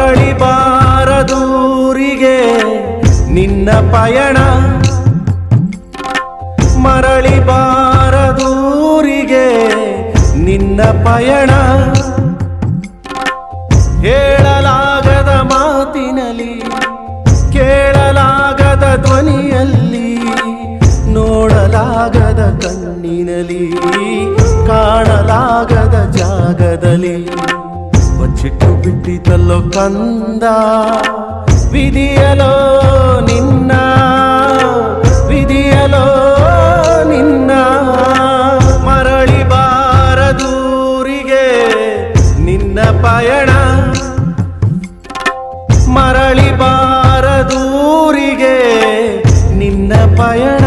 ಮರಳಿ ಬಾರದೂರಿಗೆ ನಿನ್ನ ಪಯಣ, ಮರಳಿ ಬಾರದೂರಿಗೆ ನಿನ್ನ ಪಯಣ. ಹೇಳಲಾಗದ ಮಾತಿನಲ್ಲಿ, ಕೇಳಲಾಗದ ಧ್ವನಿಯಲ್ಲಿ, ನೋಡಲಾಗದ ಕಣ್ಣಿನಲ್ಲಿ, ಕಾಣಲಾಗದ ಜಾಗದಲ್ಲಿ ಬಚ್ಚಿಟ್ಟು ಬಿಟ್ಟಿತಲ್ಲೋ ಕಂದ ವಿಧಿಯಲೋ ನಿನ್ನ, ವಿಧಿಯಲೋ ನಿನ್ನ. ಮರಳಿ ಬಾರದೂರಿಗೆ ನಿನ್ನ ಪಯಣ, ಮರಳಿ ಬಾರದೂರಿಗೆ ನಿನ್ನ ಪಯಣ.